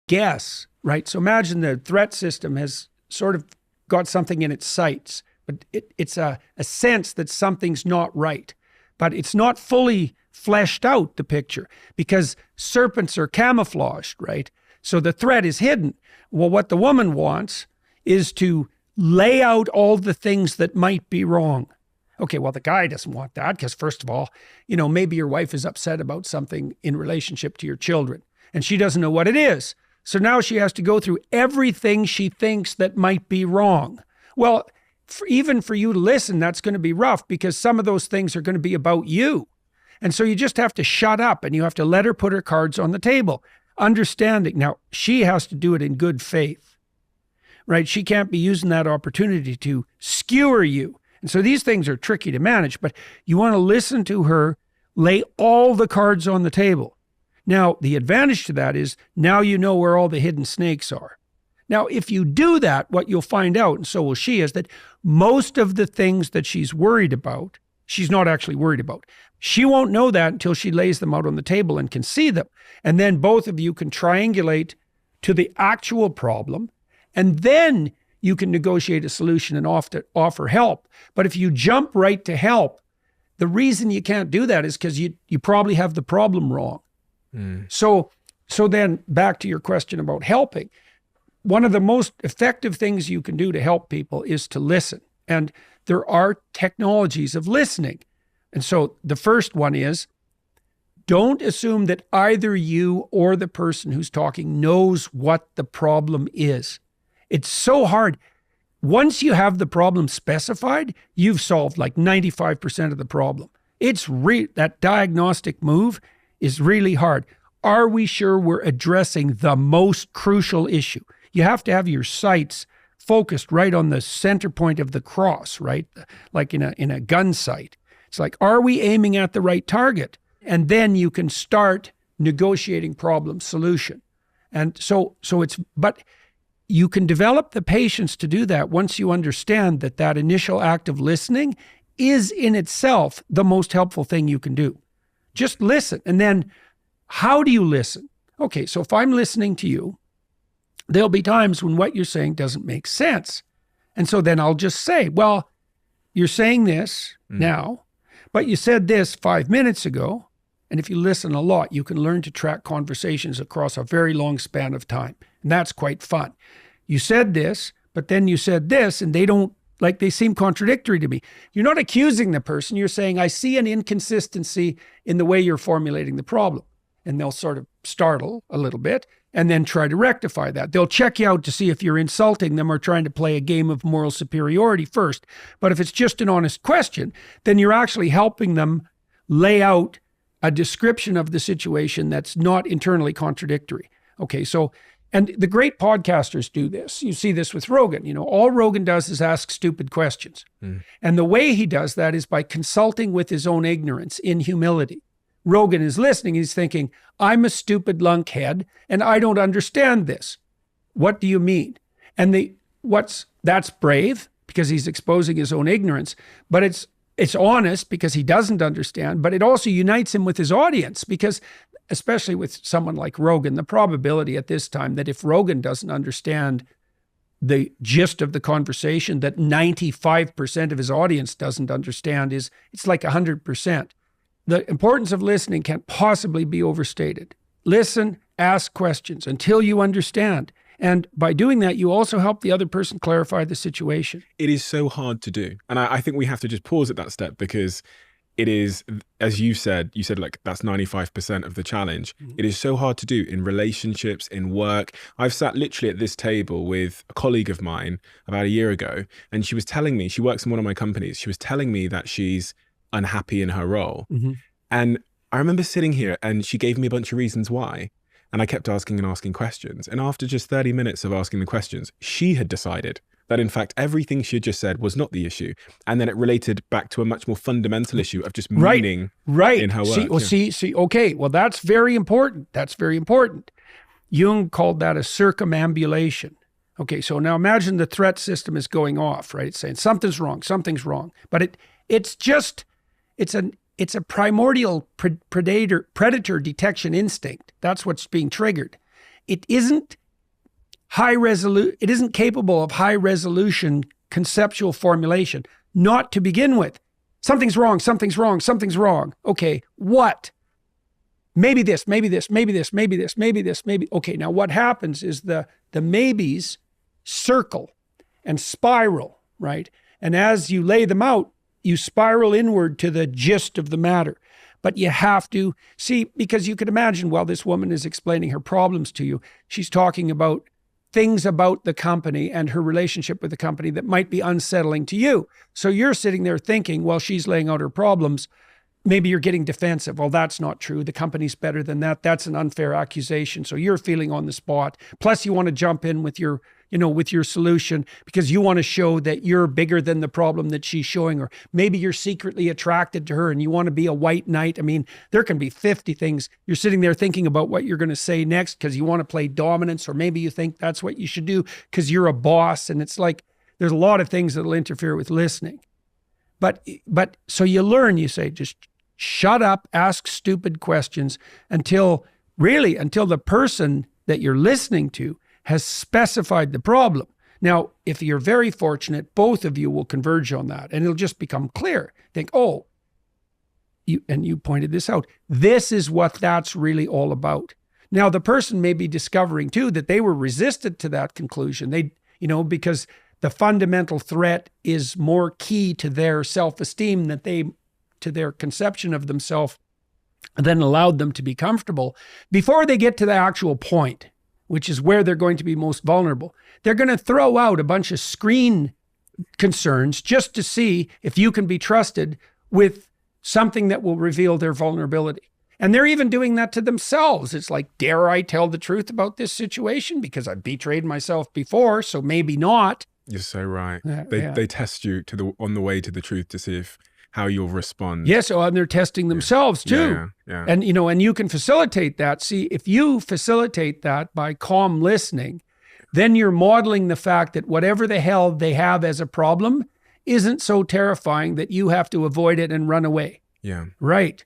guess, right? So imagine the threat system has sort of got something in its sights, but it's a sense that something's not right. But it's not fully fleshed out, the picture, because serpents are camouflaged, right? So the threat is hidden. Well, what the woman wants is to lay out all the things that might be wrong. Okay, well, the guy doesn't want that because, first of all, maybe your wife is upset about something in relationship to your children, and she doesn't know what it is. So now she has to go through everything she thinks that might be wrong. Well, even for you to listen, that's going to be rough because some of those things are going to be about you. And so you just have to shut up and you have to let her put her cards on the table. Understanding. Now, she has to do it in good faith, right? She can't be using that opportunity to skewer you. And so these things are tricky to manage, but you want to listen to her, lay all the cards on the table. Now, the advantage to that is now you know where all the hidden snakes are. Now, if you do that, what you'll find out, and so will she, is that most of the things that she's worried about, she's not actually worried about. She won't know that until she lays them out on the table and can see them. And then both of you can triangulate to the actual problem, and then you can negotiate a solution and offer help. But if you jump right to help, the reason you can't do that is because you probably have the problem wrong. So then back to your question about helping. One of the most effective things you can do to help people is to listen. And there are technologies of listening. And so the first one is, don't assume that either you or the person who's talking knows what the problem is. It's so hard. Once you have the problem specified, you've solved like 95% of the problem. That diagnostic move is really hard. Are we sure we're addressing the most crucial issue? You have to have your sights focused right on the center point of the cross, right? Like in a gun sight. It's like, are we aiming at the right target? And then you can start negotiating problem solution. And but you can develop the patience to do that once you understand that initial act of listening is in itself the most helpful thing you can do. Just listen. And then how do you listen? Okay, so if I'm listening to you, there'll be times when what you're saying doesn't make sense. And so then I'll just say, well, you're saying this now, but you said this 5 minutes ago. And if you listen a lot, you can learn to track conversations across a very long span of time. And that's quite fun. You said this, but then you said this, and they seem contradictory to me. You're not accusing the person. You're saying, I see an inconsistency in the way you're formulating the problem. And they'll sort of startle a little bit and then try to rectify that. They'll check you out to see if you're insulting them or trying to play a game of moral superiority first. But if it's just an honest question, then you're actually helping them lay out a description of the situation that's not internally contradictory. Okay, so, and the great podcasters do this. You see this with Rogan. All Rogan does is ask stupid questions. And the way he does that is by consulting with his own ignorance in humility. Rogan is listening. He's thinking, I'm a stupid lunkhead and I don't understand this. What do you mean? And that's brave because he's exposing his own ignorance, but it's honest because he doesn't understand, but it also unites him with his audience because, especially with someone like Rogan, the probability at this time that if Rogan doesn't understand the gist of the conversation that 95% of his audience doesn't understand it's like 100%. The importance of listening can't possibly be overstated. Listen, ask questions until you understand. And by doing that, you also help the other person clarify the situation. It is so hard to do. And I think we have to just pause at that step because it is, as you said like that's 95% of the challenge. It is so hard to do in relationships, in work. I've sat literally at this table with a colleague of mine about a year ago, and she was telling me, she works in one of my companies. She was telling me that she's unhappy in her role. And I remember sitting here and she gave me a bunch of reasons why. And I kept asking and asking questions. And after just 30 minutes of asking the questions, she had decided that in fact, everything she had just said was not the issue. And then it related back to a much more fundamental issue of just meaning in her work. See, okay, well, that's very important. That's very important. Jung called that a circumambulation. Okay, so now imagine the threat system is going off, right? It's saying something's wrong. But it's a primordial predator detection instinct. That's what's being triggered. it isn't it isn't capable of high resolution conceptual formulation, not to begin with. Something's wrong, something's wrong, something's wrong. Okay, what? Maybe this, maybe this, maybe this, maybe this, maybe this, maybe. Okay, now what happens is the maybes circle and spiral, right? And as you lay them out, you spiral inward to the gist of the matter. But you have to see, because you could imagine while this woman is explaining her problems to you, she's talking about things about the company and her relationship with the company that might be unsettling to you. So you're sitting there thinking, while she's laying out her problems, maybe you're getting defensive. Well, that's not true. The company's better than that. That's an unfair accusation. So you're feeling on the spot. Plus you want to jump in with your solution because you want to show that you're bigger than the problem that she's showing. Or maybe you're secretly attracted to her and you want to be a white knight. I mean, there can be 50 things. You're sitting there thinking about what you're going to say next because you want to play dominance, or maybe you think that's what you should do because you're a boss. And it's like, there's a lot of things that'll interfere with listening. But so you learn, you say, just shut up, ask stupid questions until the person that you're listening to has specified the problem. Now, if you're very fortunate, both of you will converge on that and it'll just become clear. Think, oh, you pointed this out. This is what that's really all about. Now, the person may be discovering too that they were resistant to that conclusion. Because the fundamental threat is more key to their self-esteem to their conception of themselves than allowed them to be comfortable. Before they get to the actual point, which is where they're going to be most vulnerable, they're going to throw out a bunch of screen concerns just to see if you can be trusted with something that will reveal their vulnerability. And they're even doing that to themselves. It's like, dare I tell the truth about this situation? Because I've betrayed myself before, so maybe not. You're so right. They test you on the way to the truth to see how you'll respond. Yes, and they're testing themselves too. Yeah. And you can facilitate that. See, if you facilitate that by calm listening, then you're modeling the fact that whatever the hell they have as a problem isn't so terrifying that you have to avoid it and run away. Yeah. Right.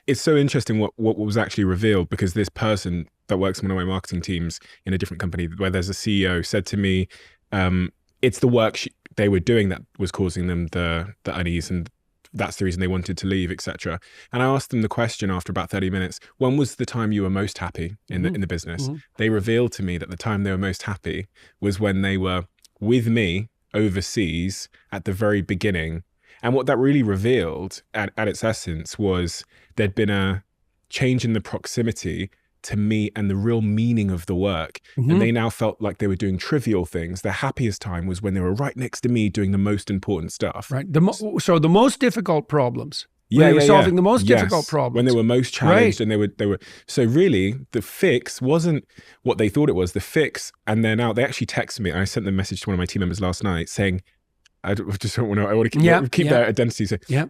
It's so interesting what was actually revealed, because this person that works in one of my marketing teams in a different company where there's a CEO said to me, it's the work they were doing that was causing them the unease, and that's the reason they wanted to leave, etc. And I asked them the question after about 30 minutes, when was the time you were most happy in the business? Mm-hmm. They revealed to me that the time they were most happy was when they were with me overseas at the very beginning. And what that really revealed at its essence was there'd been a change in the proximity to me and the real meaning of the work. Mm-hmm. And they now felt like they were doing trivial things. Their happiest time was when they were right next to me doing the most important stuff. Right. So the most difficult problems. They were solving the most difficult problems. When they were most challenged, and they were. So really, the fix wasn't what they thought it was. The fix, and they're now, they actually texted me, and I sent them a message to one of my team members last night saying, I want to keep their identity.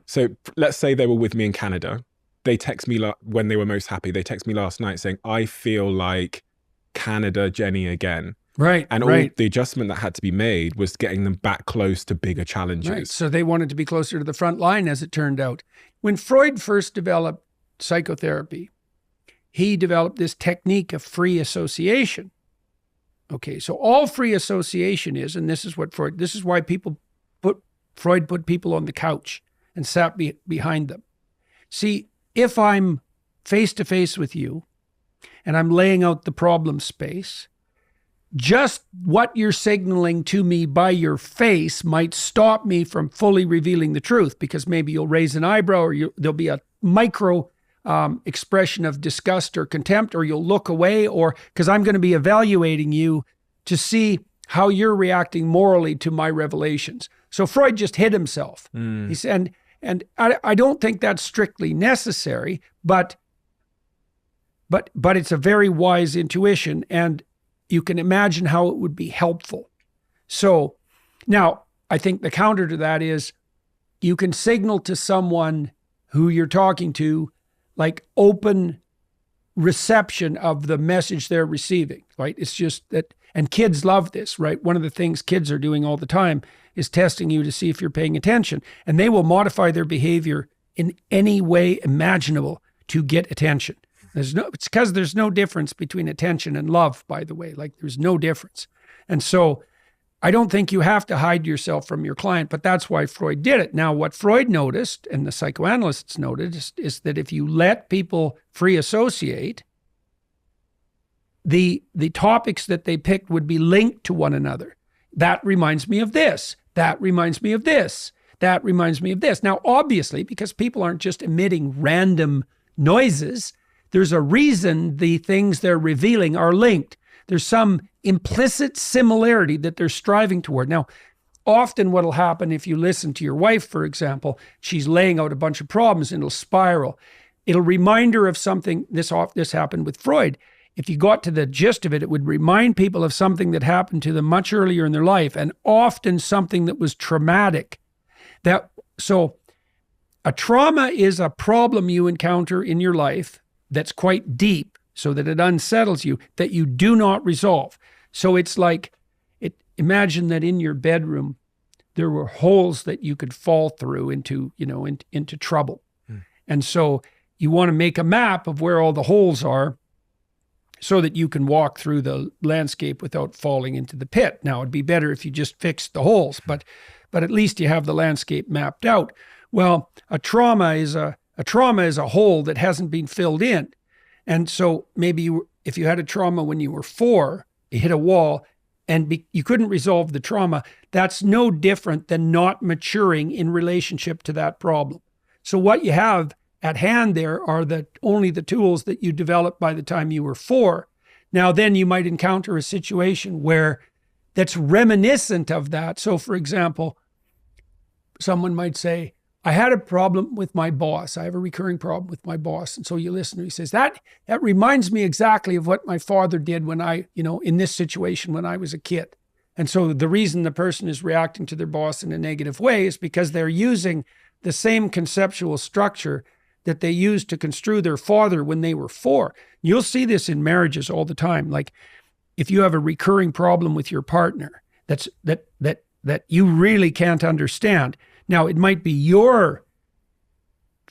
So let's say they were with me in Canada. They text me when they were most happy. They text me last night saying, I feel like Canada Jenny again. Right. And all the adjustment that had to be made was getting them back close to bigger challenges. Right. So they wanted to be closer to the front line, as it turned out. When Freud first developed psychotherapy, he developed this technique of free association. Okay. So all free association is, and this is why Freud put people on the couch and sat behind them. See, if I'm face-to-face with you and I'm laying out the problem space, just what you're signaling to me by your face might stop me from fully revealing the truth, because maybe you'll raise an eyebrow, or there'll be a micro expression of disgust or contempt, or you'll look away, or because I'm going to be evaluating you to see how you're reacting morally to my revelations. So Freud just hid himself. He said, and I don't think that's strictly necessary, but it's a very wise intuition, and you can imagine how it would be helpful. So now I think the counter to that is you can signal to someone who you're talking to, like, open reception of the message they're receiving, right? It's just that, and kids love this, right? One of the things kids are doing all the time is testing you to see if you're paying attention, and they will modify their behavior in any way imaginable to get attention. It's because there's no difference between attention and love, by the way. Like, there's no difference. And so I don't think you have to hide yourself from your client, but that's why Freud did it. Now, what Freud noticed, and the psychoanalysts noticed, is that if you let people free associate, the topics that they picked would be linked to one another. That reminds me of this. That reminds me of this. That reminds me of this. Now, obviously, because people aren't just emitting random noises, there's a reason the things they're revealing are linked. There's some implicit similarity that they're striving toward. Now, often what will happen if you listen to your wife, for example, she's laying out a bunch of problems and it'll spiral. It'll remind her of something. This happened with Freud. If you got to the gist of it, it would remind people of something that happened to them much earlier in their life, and often something that was traumatic. So a trauma is a problem you encounter in your life that's quite deep, so that it unsettles you, that you do not resolve. So it's like, imagine that in your bedroom, there were holes that you could fall through into trouble. And so you want to make a map of where all the holes are so that you can walk through the landscape without falling into the pit. Now, it'd be better if you just fixed the holes, but at least you have the landscape mapped out. Well, a trauma is a hole that hasn't been filled in. And so maybe if you had a trauma when you were 4, you hit a wall and you couldn't resolve the trauma, that's no different than not maturing in relationship to that problem. So what you have at hand there are only the tools that you developed by the time you were 4. Now, then you might encounter a situation where that's reminiscent of that. So, for example, someone might say, I had a problem with my boss. I have a recurring problem with my boss. And so you listen to him, he says, that reminds me exactly of what my father did when in this situation when I was a kid. And so the reason the person is reacting to their boss in a negative way is because they're using the same conceptual structure that they used to construe their father when they were 4. You'll see this in marriages all the time. Like, if you have a recurring problem with your partner that you really can't understand. Now, it might be your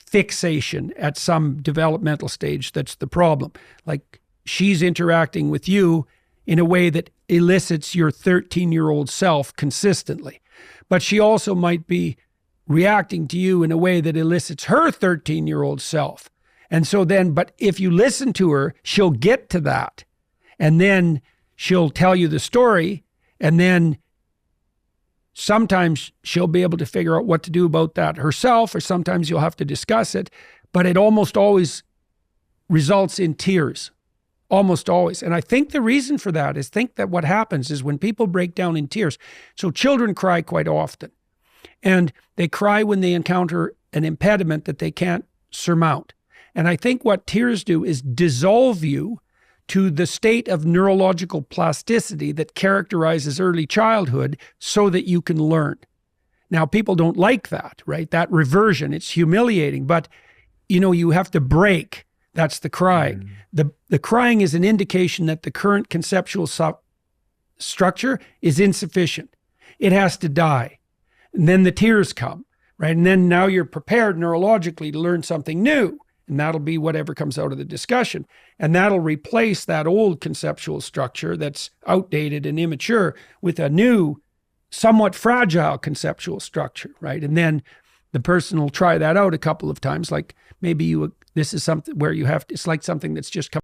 fixation at some developmental stage that's the problem. Like, she's interacting with you in a way that elicits your 13-year-old self consistently. But she also might be reacting to you in a way that elicits her 13-year-old self. And so then, but if you listen to her, she'll get to that. And then she'll tell you the story. And then sometimes she'll be able to figure out what to do about that herself, or sometimes you'll have to discuss it. But it almost always results in tears. Almost always. And I think the reason for that is that what happens is when people break down in tears. So children cry quite often. And they cry when they encounter an impediment that they can't surmount. And I think what tears do is dissolve you to the state of neurological plasticity that characterizes early childhood so that you can learn. Now, people don't like that, right? That reversion, it's humiliating, but you have to break. That's the crying. The crying is an indication that the current conceptual structure is insufficient. It has to die. And then the tears come, right? And then now you're prepared neurologically to learn something new. And that'll be whatever comes out of the discussion. And that'll replace that old conceptual structure that's outdated and immature with a new, somewhat fragile conceptual structure, right? And then the person will try that out a couple of times. Like maybe this is something where it's like something that's just come